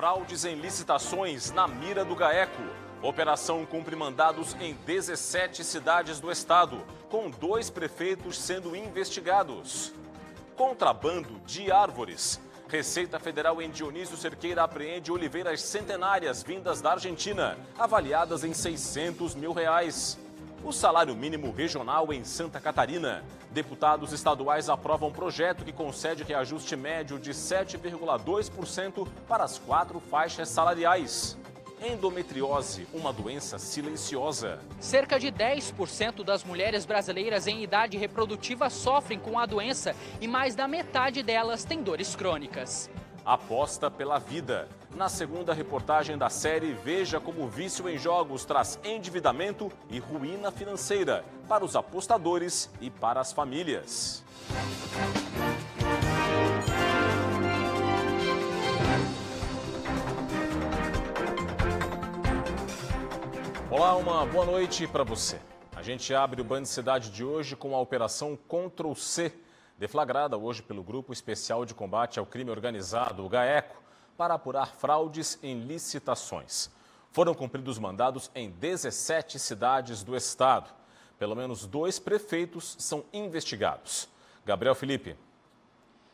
Fraudes em licitações na mira do GAECO. Operação cumpre mandados em 17 cidades do estado, com 2 prefeitos sendo investigados. Contrabando de árvores. Receita Federal em Dionísio Cerqueira apreende oliveiras centenárias vindas da Argentina, avaliadas em R$600 mil. O salário mínimo regional em Santa Catarina. Deputados estaduais aprovam projeto que concede reajuste médio de 7,2% para as 4 faixas salariais. Endometriose, uma doença silenciosa. Cerca de 10% das mulheres brasileiras em idade reprodutiva sofrem com a doença e mais da metade delas tem dores crônicas. Aposta pela vida. Na segunda reportagem da série, veja como o vício em jogos traz endividamento e ruína financeira para os apostadores e para as famílias. Olá, uma boa noite para você. A gente abre o Band Cidade de hoje com a operação Ctrl+C, deflagrada hoje pelo Grupo Especial de Combate ao Crime Organizado, o GAECO, para apurar fraudes em licitações. Foram cumpridos mandados em 17 cidades do estado. Pelo menos 2 prefeitos são investigados. Gabriel Felipe.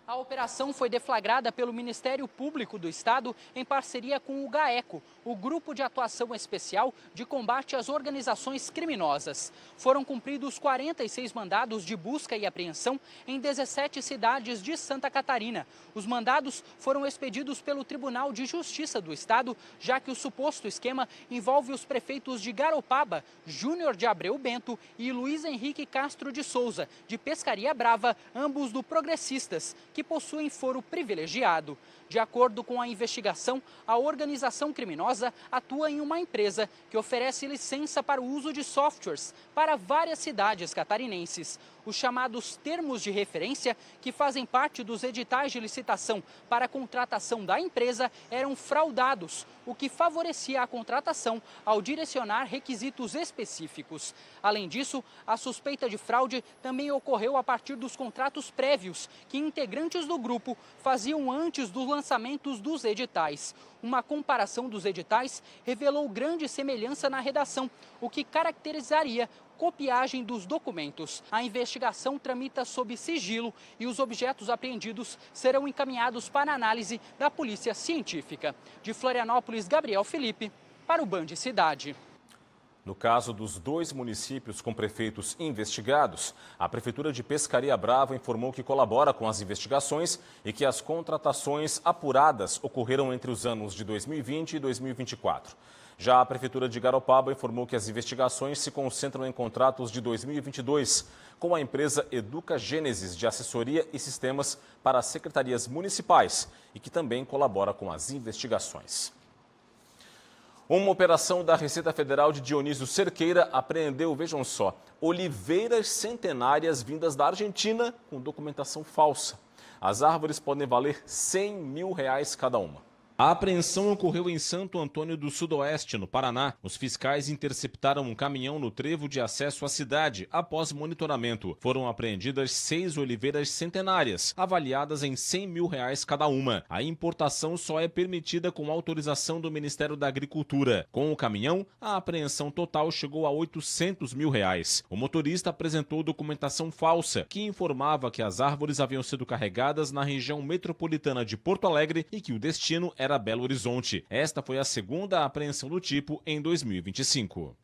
A operação foi deflagrada pelo Ministério Público do Estado em parceria com o GAECO, o Grupo de Atuação Especial de Combate às Organizações Criminosas. Foram cumpridos 46 mandados de busca e apreensão em 17 cidades de Santa Catarina. Os mandados foram expedidos pelo Tribunal de Justiça do Estado, já que o suposto esquema envolve os prefeitos de Garopaba, Júnior de Abreu Bento e Luiz Henrique Castro de Souza, de Pescaria Brava, ambos do Progressistas, que possuem foro privilegiado. De acordo com a investigação, a organização criminosa atua em uma empresa que oferece licença para o uso de softwares para várias cidades catarinenses. Os chamados termos de referência, que fazem parte dos editais de licitação para a contratação da empresa, eram fraudados, o que favorecia a contratação ao direcionar requisitos específicos. Além disso, a suspeita de fraude também ocorreu a partir dos contratos prévios que integrantes do grupo faziam antes dos lançamentos dos editais. Uma comparação dos editais revelou grande semelhança na redação, o que caracterizaria copiagem dos documentos. A investigação tramita sob sigilo e os objetos apreendidos serão encaminhados para análise da Polícia Científica. De Florianópolis, Gabriel Felipe, para o Band Cidade. No caso dos 2 municípios com prefeitos investigados, a Prefeitura de Pescaria Brava informou que colabora com as investigações e que as contratações apuradas ocorreram entre os anos de 2020 e 2024. Já a Prefeitura de Garopaba informou que as investigações se concentram em contratos de 2022 com a empresa Educa Gênesis de assessoria e sistemas para as secretarias municipais e que também colabora com as investigações. Uma operação da Receita Federal de Dionísio Cerqueira apreendeu, vejam só, oliveiras centenárias vindas da Argentina com documentação falsa. As árvores podem valer R$100 mil cada uma. A apreensão ocorreu em Santo Antônio do Sudoeste, no Paraná. Os fiscais interceptaram um caminhão no trevo de acesso à cidade. Após monitoramento, foram apreendidas 6 oliveiras centenárias, avaliadas em R$100 mil cada uma. A importação só é permitida com autorização do Ministério da Agricultura. Com o caminhão, a apreensão total chegou a R$800 mil. O motorista apresentou documentação falsa, que informava que as árvores haviam sido carregadas na região metropolitana de Porto Alegre e que o destino era Belo Horizonte. Esta foi a segunda apreensão do tipo em 2025.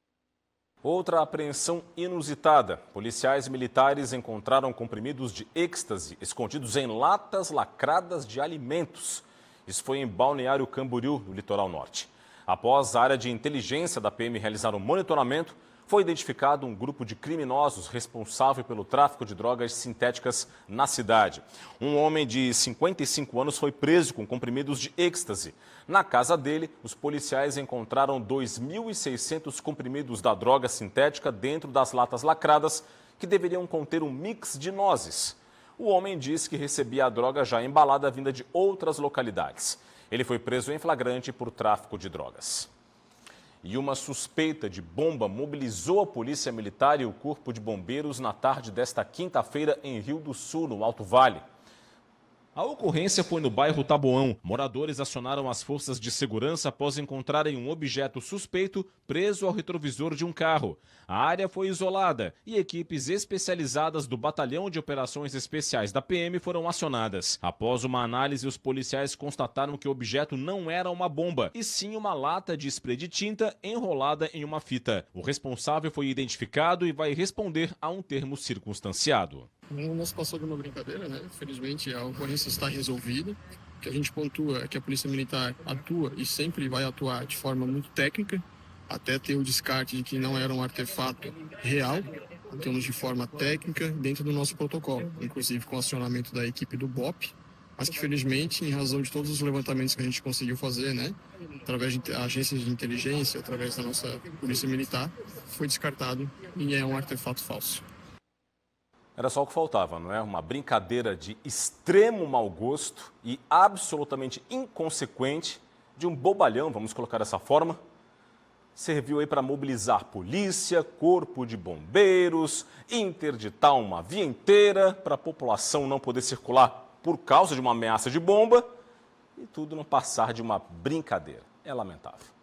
Outra apreensão inusitada. Policiais militares encontraram comprimidos de êxtase escondidos em latas lacradas de alimentos. Isso foi em Balneário Camboriú, no litoral norte. Após a área de inteligência da PM realizar um monitoramento, foi identificado um grupo de criminosos responsável pelo tráfico de drogas sintéticas na cidade. Um homem de 55 anos foi preso com comprimidos de êxtase. Na casa dele, os policiais encontraram 2.600 comprimidos da droga sintética dentro das latas lacradas, que deveriam conter um mix de nozes. O homem disse que recebia a droga já embalada vinda de outras localidades. Ele foi preso em flagrante por tráfico de drogas. E uma suspeita de bomba mobilizou a Polícia Militar e o Corpo de Bombeiros na tarde desta quinta-feira em Rio do Sul, no Alto Vale. A ocorrência foi no bairro Taboão. Moradores acionaram as forças de segurança após encontrarem um objeto suspeito preso ao retrovisor de um carro. A área foi isolada e equipes especializadas do Batalhão de Operações Especiais da PM foram acionadas. Após uma análise, os policiais constataram que o objeto não era uma bomba, e sim uma lata de spray de tinta enrolada em uma fita. O responsável foi identificado e vai responder a um termo circunstanciado. Não se passou de uma brincadeira, né? Felizmente a ocorrência está resolvida. O que a gente pontua é que a Polícia Militar atua e sempre vai atuar de forma muito técnica, até ter o descarte de que não era um artefato real. Atuamos de forma técnica dentro do nosso protocolo, inclusive com o acionamento da equipe do BOP, mas que felizmente, em razão de todos os levantamentos que a gente conseguiu fazer, né? Através de agências de inteligência, através da nossa Polícia Militar, foi descartado e é um artefato falso. Era só o que faltava, não é? Uma brincadeira de extremo mau gosto e absolutamente inconsequente de um bobalhão, vamos colocar dessa forma. Serviu aí para mobilizar polícia, corpo de bombeiros, interditar uma via inteira para a população não poder circular por causa de uma ameaça de bomba e tudo não passar de uma brincadeira. É lamentável.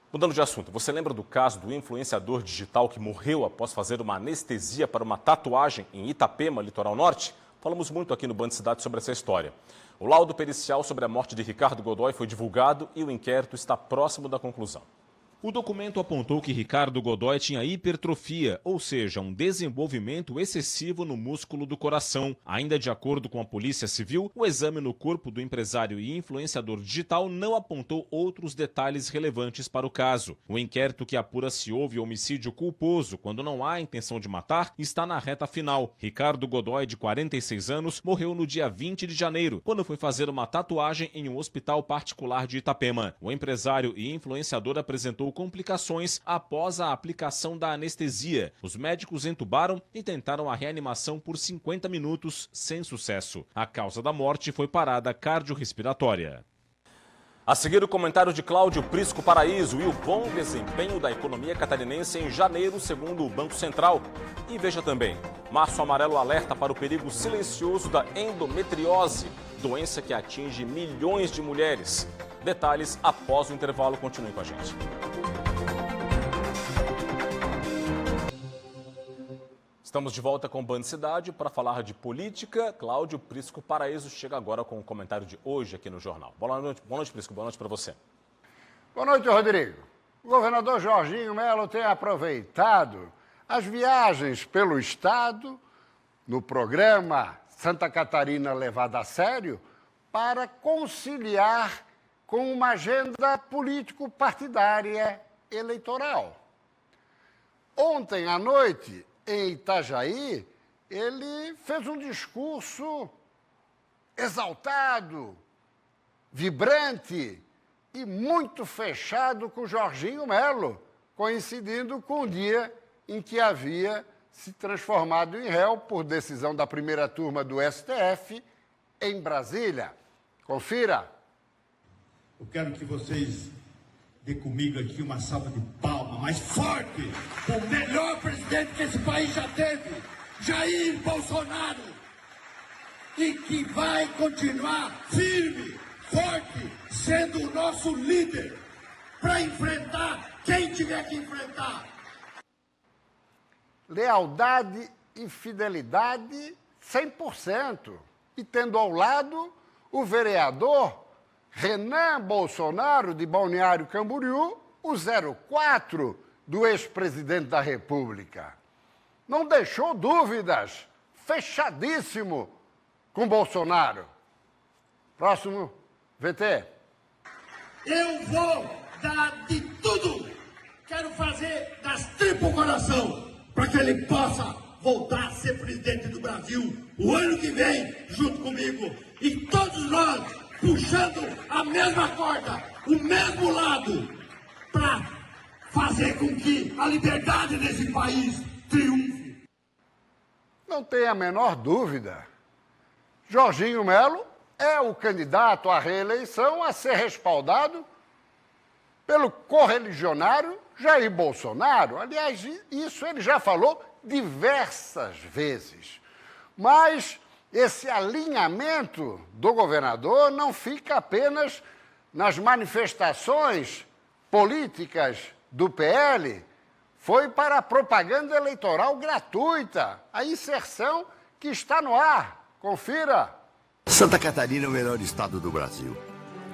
Mudando de assunto, você lembra do caso do influenciador digital que morreu após fazer uma anestesia para uma tatuagem em Itapema, litoral norte? Falamos muito aqui no Band Cidade sobre essa história. O laudo pericial sobre a morte de Ricardo Godoy foi divulgado e o inquérito está próximo da conclusão. O documento apontou que Ricardo Godoy tinha hipertrofia, ou seja, um desenvolvimento excessivo no músculo do coração. Ainda de acordo com a Polícia Civil, o exame no corpo do empresário e influenciador digital não apontou outros detalhes relevantes para o caso. O inquérito que apura se houve homicídio culposo quando não há intenção de matar está na reta final. Ricardo Godoy, de 46 anos, morreu no dia 20 de janeiro, quando foi fazer uma tatuagem em um hospital particular de Itapema. O empresário e influenciador apresentou complicações após a aplicação da anestesia. Os médicos entubaram e tentaram a reanimação por 50 minutos, sem sucesso. A causa da morte foi parada cardiorrespiratória. A seguir, o comentário de Cláudio Prisco Paraíso e o bom desempenho da economia catarinense em janeiro, segundo o Banco Central. E veja também, Março Amarelo alerta para o perigo silencioso da endometriose, doença que atinge milhões de mulheres. Detalhes após o intervalo. Continue com a gente. Estamos de volta com o Band Cidade para falar de política. Cláudio Prisco Paraíso chega agora com o comentário de hoje aqui no Jornal. Boa noite, Prisco. Boa noite para você. Boa noite, Rodrigo. O governador Jorginho Melo tem aproveitado as viagens pelo Estado no programa Santa Catarina Levada a Sério para conciliar com uma agenda político-partidária eleitoral. Ontem à noite, em Itajaí, ele fez um discurso exaltado, vibrante e muito fechado com Jorginho Melo, coincidindo com o dia em que havia se transformado em réu por decisão da primeira turma do STF em Brasília. Confira. Eu quero que vocês dê comigo aqui uma salva de palmas mais forte. O melhor presidente que esse país já teve, Jair Bolsonaro. E que vai continuar firme, forte, sendo o nosso líder para enfrentar quem tiver que enfrentar. Lealdade e fidelidade 100%. E tendo ao lado o vereador Renan Bolsonaro, de Balneário Camboriú, o 04 do ex-presidente da República. Não deixou dúvidas, fechadíssimo com Bolsonaro. Próximo, VT. Eu vou dar de tudo. Quero fazer das tripas o coração para que ele possa voltar a ser presidente do Brasil o ano que vem, junto comigo. E todos nós puxando a mesma corda, o mesmo lado, para fazer com que a liberdade desse país triunfe. Não tem a menor dúvida. Jorginho Melo é o candidato à reeleição a ser respaldado pelo correligionário Jair Bolsonaro. Aliás, isso ele já falou diversas vezes. Mas esse alinhamento do governador não fica apenas nas manifestações políticas do PL, foi para a propaganda eleitoral gratuita, a inserção que está no ar. Confira. Santa Catarina é o melhor estado do Brasil,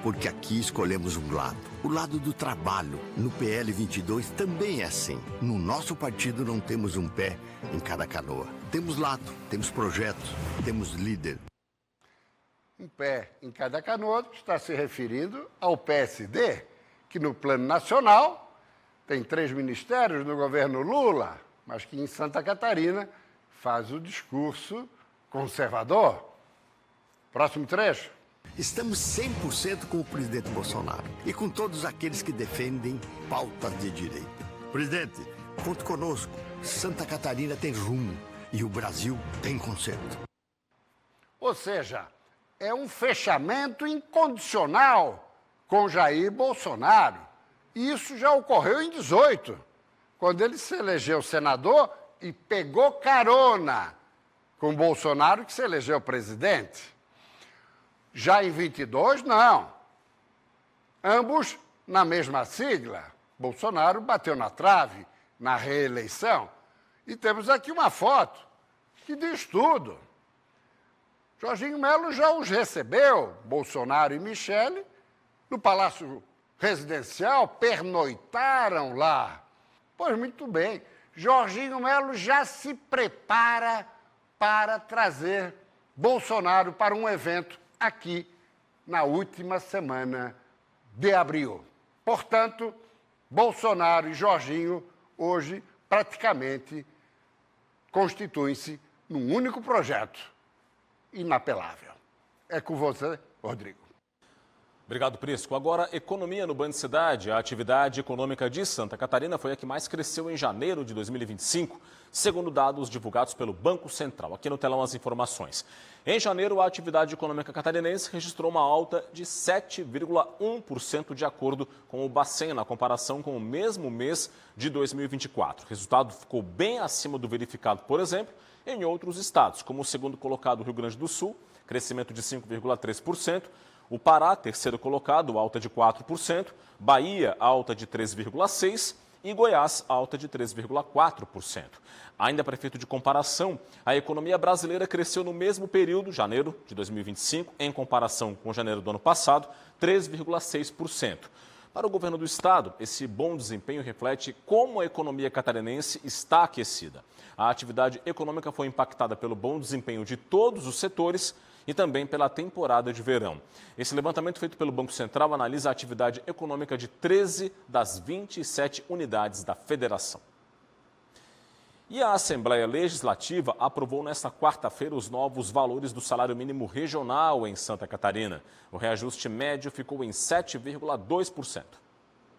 porque aqui escolhemos um lado, o lado do trabalho. No PL 22 também é assim. No nosso partido não temos um pé em cada canoa. Temos lado, temos projetos, temos líder. Um pé em cada canoa está se referindo ao PSD, que no plano nacional tem 3 ministérios no governo Lula, mas que em Santa Catarina faz o discurso conservador. Próximo trecho. Estamos 100% com o presidente Bolsonaro e com todos aqueles que defendem pautas de direita. Presidente, conte conosco. Santa Catarina tem rumo e o Brasil tem conserto. Ou seja, é um fechamento incondicional com Jair Bolsonaro. E isso já ocorreu em 18, quando ele se elegeu senador e pegou carona com Bolsonaro, que se elegeu presidente. Já em 22, não. Ambos na mesma sigla. Bolsonaro bateu na trave na reeleição. E temos aqui uma foto que diz tudo. Jorginho Melo já os recebeu, Bolsonaro e Michele, no Palácio Residencial, pernoitaram lá. Pois muito bem, Jorginho Melo já se prepara para trazer Bolsonaro para um evento aqui na última semana de abril. Portanto, Bolsonaro e Jorginho hoje praticamente constituem-se num único projeto inapelável. É com você, Rodrigo. Obrigado, Prisco. Agora, economia no Band Cidade. A atividade econômica de Santa Catarina foi a que mais cresceu em janeiro de 2025, segundo dados divulgados pelo Banco Central. Aqui no telão as informações. Em janeiro, a atividade econômica catarinense registrou uma alta de 7,1% de acordo com o Bacen, na comparação com o mesmo mês de 2024. O resultado ficou bem acima do verificado, por exemplo, em outros estados, como o segundo colocado, Rio Grande do Sul, crescimento de 5,3%, o Pará, terceiro colocado, alta de 4%, Bahia, alta de 3,6% e Goiás, alta de 3,4%. Ainda para efeito de comparação, a economia brasileira cresceu no mesmo período, janeiro de 2025, em comparação com janeiro do ano passado, 3,6%. Para o governo do estado, esse bom desempenho reflete como a economia catarinense está aquecida. A atividade econômica foi impactada pelo bom desempenho de todos os setores e também pela temporada de verão. Esse levantamento feito pelo Banco Central analisa a atividade econômica de 13 das 27 unidades da federação. E a Assembleia Legislativa aprovou nesta quarta-feira os novos valores do salário mínimo regional em Santa Catarina. O reajuste médio ficou em 7,2%.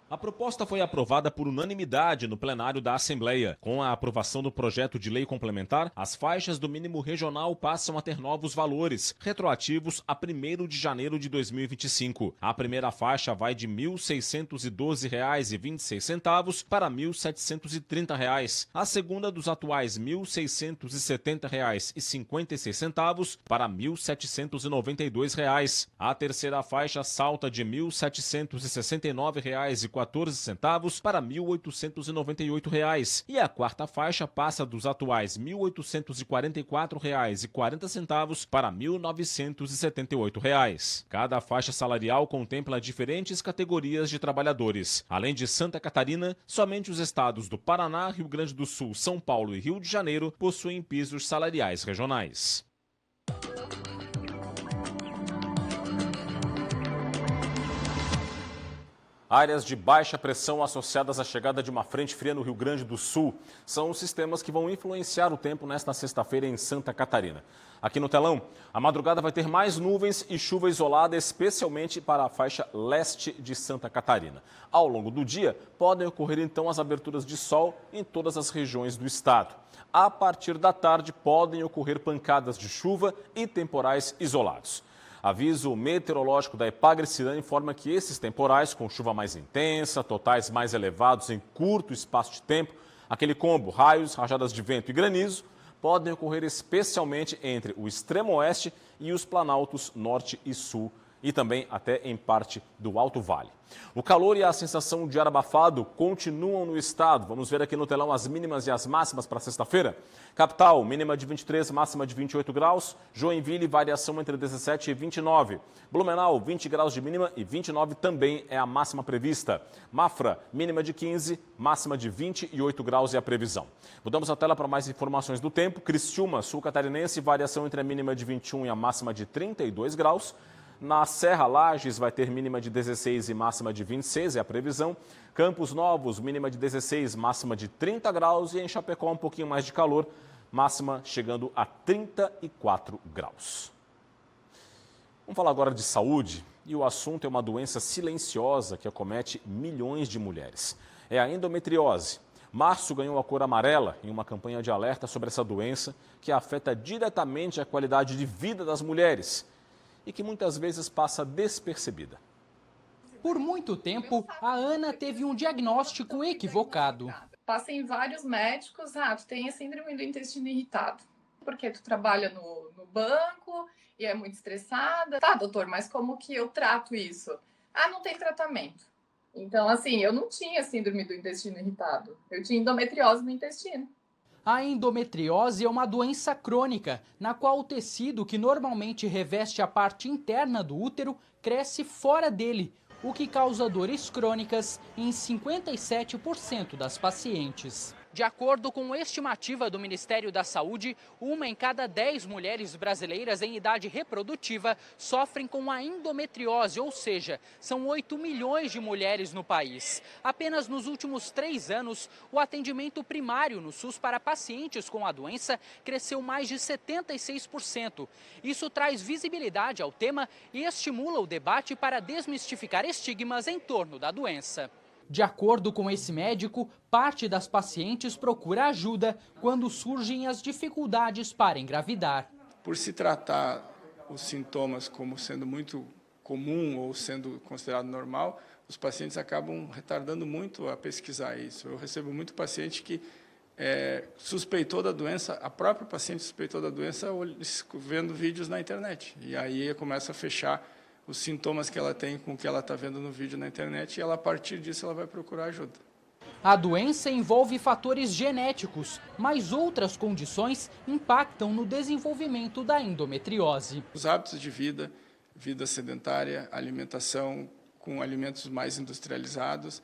A proposta foi aprovada por unanimidade no plenário da Assembleia. Com a aprovação do projeto de lei complementar, as faixas do mínimo regional passam a ter novos valores, retroativos a 1º de janeiro de 2025. A primeira faixa vai de R$ 1.612,26 para R$ 1.730. A segunda dos atuais R$ 1.670,56 para R$ 1.792. A terceira faixa salta de R$ 1.769,14 para R$ 1.898 e a quarta faixa passa dos atuais R$ 1.844,40 para R$ 1.978. Cada faixa salarial contempla diferentes categorias de trabalhadores. Além de Santa Catarina, somente os estados do Paraná, Rio Grande do Sul, São Paulo e Rio de Janeiro possuem pisos salariais regionais. Áreas de baixa pressão associadas à chegada de uma frente fria no Rio Grande do Sul são os sistemas que vão influenciar o tempo nesta sexta-feira em Santa Catarina. Aqui no telão, a madrugada vai ter mais nuvens e chuva isolada, especialmente para a faixa leste de Santa Catarina. Ao longo do dia, podem ocorrer então as aberturas de sol em todas as regiões do estado. A partir da tarde, podem ocorrer pancadas de chuva e temporais isolados. Aviso meteorológico da Epagre-Cirane informa que esses temporais, com chuva mais intensa, totais mais elevados em curto espaço de tempo, aquele combo, raios, rajadas de vento e granizo, podem ocorrer especialmente entre o extremo oeste e os planaltos norte e sul, e também até em parte do Alto Vale. O calor e a sensação de ar abafado continuam no estado. Vamos ver aqui no telão as mínimas e as máximas para sexta-feira. Capital, mínima de 23, máxima de 28 graus. Joinville, variação entre 17 e 29. Blumenau, 20 graus de mínima e 29 também é a máxima prevista. Mafra, mínima de 15, máxima de 28 graus é a previsão. Mudamos a tela para mais informações do tempo. Criciúma, sul catarinense, variação entre a mínima de 21 e a máxima de 32 graus. Na Serra Lages vai ter mínima de 16 e máxima de 26, é a previsão. Campos Novos, mínima de 16, máxima de 30 graus. E em Chapecó, um pouquinho mais de calor, máxima chegando a 34 graus. Vamos falar agora de saúde. E o assunto é uma doença silenciosa que acomete milhões de mulheres. É a endometriose. Março ganhou a cor amarela em uma campanha de alerta sobre essa doença que afeta diretamente a qualidade de vida das mulheres e que muitas vezes passa despercebida. Por muito tempo, a Ana teve um diagnóstico equivocado. Passei em vários médicos, tu tem a síndrome do intestino irritado, porque tu trabalha no banco e é muito estressada. Tá, doutor, mas como que eu trato isso? Não tem tratamento. Então, assim, eu não tinha síndrome do intestino irritado, eu tinha endometriose no intestino. A endometriose é uma doença crônica, na qual o tecido que normalmente reveste a parte interna do útero cresce fora dele, o que causa dores crônicas em 57% das pacientes. De acordo com a estimativa do Ministério da Saúde, 1 em cada 10 mulheres brasileiras em idade reprodutiva sofrem com a endometriose, ou seja, são 8 milhões de mulheres no país. Apenas nos últimos 3 anos, o atendimento primário no SUS para pacientes com a doença cresceu mais de 76%. Isso traz visibilidade ao tema e estimula o debate para desmistificar estigmas em torno da doença. De acordo com esse médico, parte das pacientes procura ajuda quando surgem as dificuldades para engravidar. Por se tratar os sintomas como sendo muito comum ou sendo considerado normal, os pacientes acabam retardando muito a pesquisar isso. Eu recebo muito paciente que suspeitou da doença, a própria paciente suspeitou da doença vendo vídeos na internet. E aí começa a fechar os sintomas que ela tem com o que ela está vendo no vídeo na internet e ela, a partir disso, ela vai procurar ajuda. A doença envolve fatores genéticos, mas outras condições impactam no desenvolvimento da endometriose. Os hábitos de vida, vida sedentária, alimentação com alimentos mais industrializados,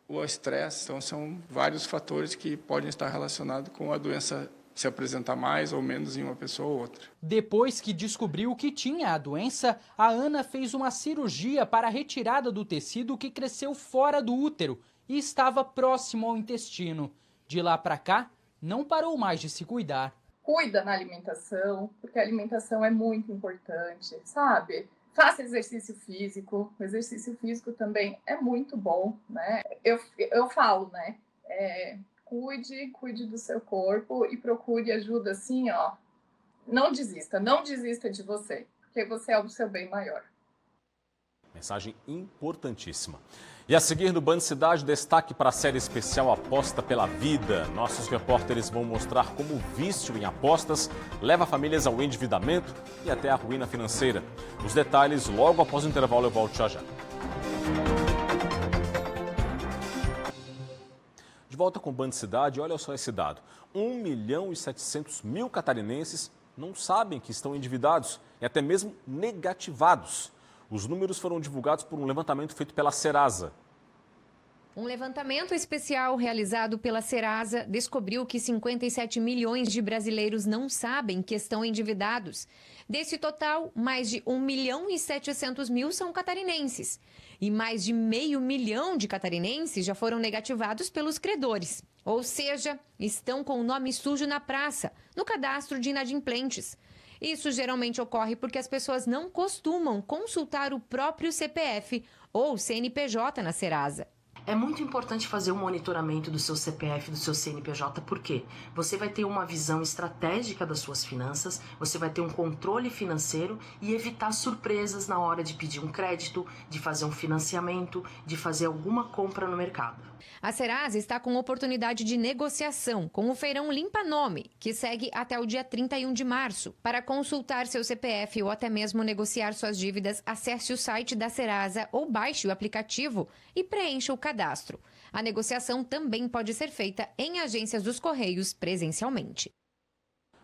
o estresse, então são vários fatores que podem estar relacionados com a doença se apresentar mais ou menos em uma pessoa ou outra. Depois que descobriu que tinha a doença, a Ana fez uma cirurgia para a retirada do tecido que cresceu fora do útero e estava próximo ao intestino. De lá para cá, não parou mais de se cuidar. Cuida na alimentação, porque a alimentação é muito importante, sabe? Faça exercício físico, o exercício físico também é muito bom, né? Eu falo, né? Cuide do seu corpo e procure ajuda assim, Não desista de você, porque você é o seu bem maior. Mensagem importantíssima. E a seguir no Band Cidade, destaque para a série especial Aposta pela Vida. Nossos repórteres vão mostrar como o vício em apostas leva famílias ao endividamento e até à ruína financeira. Os detalhes logo após o intervalo, eu volto já. De volta com o Band Cidade, olha só esse dado. 1.700.000 catarinenses não sabem que estão endividados e até mesmo negativados. Os números foram divulgados por um levantamento feito pela Serasa. Um levantamento especial realizado pela Serasa descobriu que 57 milhões de brasileiros não sabem que estão endividados. Desse total, mais de 1.700.000 são catarinenses. E mais de 500 mil de catarinenses já foram negativados pelos credores. Ou seja, estão com o nome sujo na praça, no cadastro de inadimplentes. Isso geralmente ocorre porque as pessoas não costumam consultar o próprio CPF ou CNPJ na Serasa. É muito importante fazer um monitoramento do seu CPF, do seu CNPJ, por quê? Você vai ter uma visão estratégica das suas finanças, você vai ter um controle financeiro e evitar surpresas na hora de pedir um crédito, de fazer um financiamento, de fazer alguma compra no mercado. A Serasa está com oportunidade de negociação com o Feirão Limpa Nome, que segue até o dia 31 de março. Para consultar seu CPF ou até mesmo negociar suas dívidas, acesse o site da Serasa ou baixe o aplicativo e preencha o cadastro. A negociação também pode ser feita em agências dos Correios presencialmente.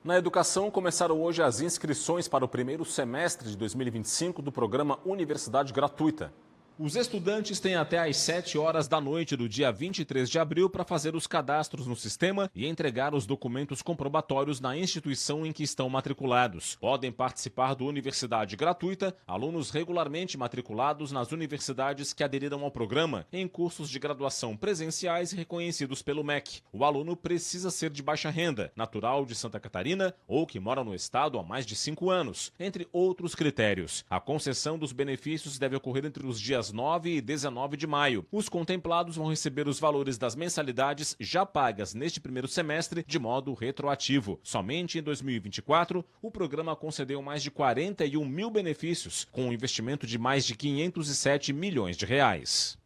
Na educação, começaram hoje as inscrições para o primeiro semestre de 2025 do programa Universidade Gratuita. Os estudantes têm até às 7 horas da noite do dia 23 de abril para fazer os cadastros no sistema e entregar os documentos comprobatórios na instituição em que estão matriculados. Podem participar do Universidade Gratuita alunos regularmente matriculados nas universidades que aderiram ao programa em cursos de graduação presenciais reconhecidos pelo MEC. O aluno precisa ser de baixa renda, natural de Santa Catarina ou que mora no estado há mais de 5 anos, entre outros critérios. A concessão dos benefícios deve ocorrer entre os dias 9 e 19 de maio. Os contemplados vão receber os valores das mensalidades já pagas neste primeiro semestre de modo retroativo. Somente em 2024, o programa concedeu mais de 41 mil benefícios, com um investimento de mais de 507 milhões de reais.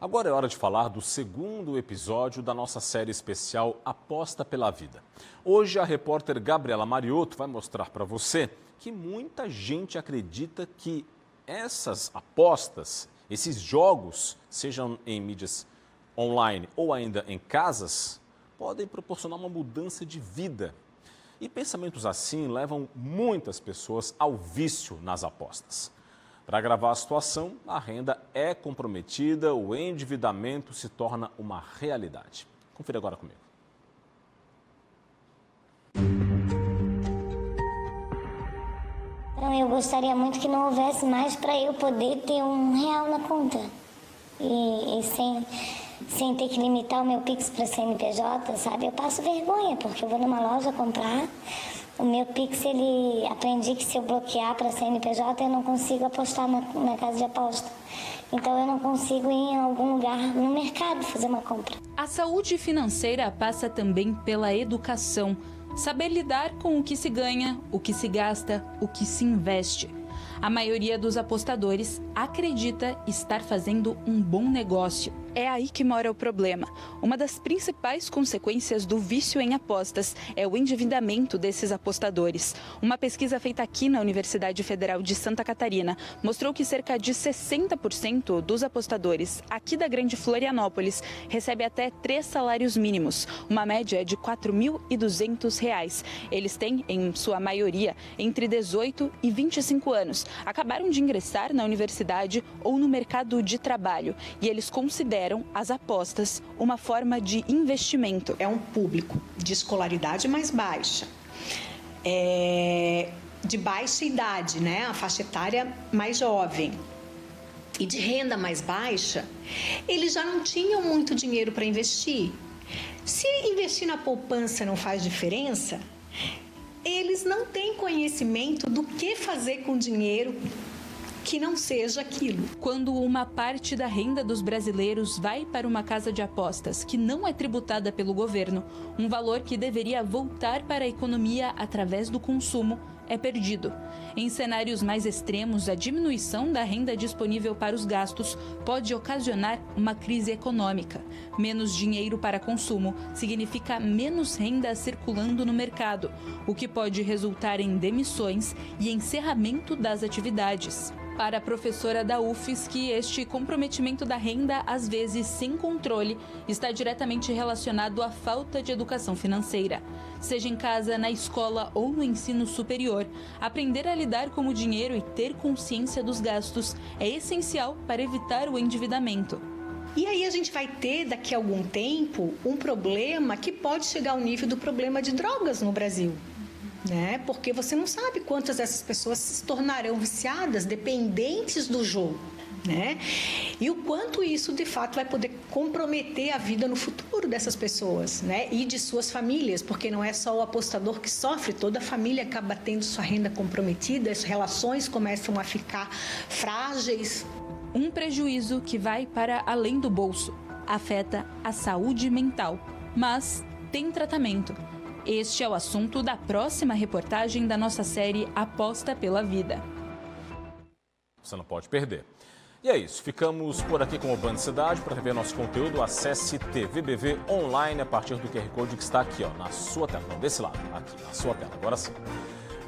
Agora é hora de falar do segundo episódio da nossa série especial Aposta pela Vida. Hoje a repórter Gabriela Mariotto vai mostrar para você que muita gente acredita que essas apostas, esses jogos, sejam em mídias online ou ainda em casas, podem proporcionar uma mudança de vida. E pensamentos assim levam muitas pessoas ao vício nas apostas. Para agravar a situação, a renda é comprometida, o endividamento se torna uma realidade. Confira agora comigo. Então, eu gostaria muito que não houvesse mais para eu poder ter R$1 na conta. E sem ter que limitar o meu Pix para CNPJ, sabe? Eu passo vergonha, porque eu vou numa loja comprar. O meu Pix, aprendi que se eu bloquear para CNPJ, eu não consigo apostar na casa de aposta. Então, eu não consigo ir em algum lugar no mercado fazer uma compra. A saúde financeira passa também pela educação. Saber lidar com o que se ganha, o que se gasta, o que se investe. A maioria dos apostadores acredita estar fazendo um bom negócio. É aí que mora o problema. Uma das principais consequências do vício em apostas é o endividamento desses apostadores. Uma pesquisa feita aqui na Universidade Federal de Santa Catarina mostrou que cerca de 60% dos apostadores aqui da Grande Florianópolis recebe até 3 salários mínimos, uma média de R$ 4.200. Eles têm, em sua maioria, entre 18 e 25 anos. Acabaram de ingressar na universidade ou no mercado de trabalho e eles consideram as apostas uma forma de investimento. É um público de escolaridade mais baixa, de baixa idade, né? A faixa etária mais jovem e de renda mais baixa. Eles já não tinham muito dinheiro para investir. Se investir na poupança não faz diferença, eles não têm conhecimento do que fazer com dinheiro que não seja aquilo. Quando uma parte da renda dos brasileiros vai para uma casa de apostas que não é tributada pelo governo, um valor que deveria voltar para a economia através do consumo é perdido. Em cenários mais extremos, a diminuição da renda disponível para os gastos pode ocasionar uma crise econômica. Menos dinheiro para consumo significa menos renda circulando no mercado, o que pode resultar em demissões e encerramento das atividades. Para a professora da UFSC, este comprometimento da renda, às vezes sem controle, está diretamente relacionado à falta de educação financeira. Seja em casa, na escola ou no ensino superior, aprender a lidar com o dinheiro e ter consciência dos gastos é essencial para evitar o endividamento. E aí a gente vai ter, daqui a algum tempo, um problema que pode chegar ao nível do problema de drogas no Brasil. Né? Porque você não sabe quantas dessas pessoas se tornarão viciadas, dependentes do jogo, né? E o quanto isso de fato vai poder comprometer a vida no futuro dessas pessoas, né? E de suas famílias, porque não é só o apostador que sofre, toda a família acaba tendo sua renda comprometida, as relações começam a ficar frágeis. Um prejuízo que vai para além do bolso, afeta a saúde mental, mas tem tratamento. Este é o assunto da próxima reportagem da nossa série Aposta pela Vida. Você não pode perder. E é isso, ficamos por aqui com o Band Cidade. Para rever nosso conteúdo, acesse TVBV online a partir do QR Code que está aqui, ó, na sua tela. Não, desse lado, aqui, na sua tela, agora sim.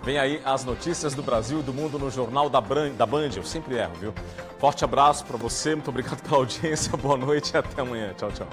Vem aí as notícias do Brasil e do mundo no Jornal da Band. Eu sempre erro, viu? Forte abraço para você, muito obrigado pela audiência, boa noite e até amanhã. Tchau, tchau.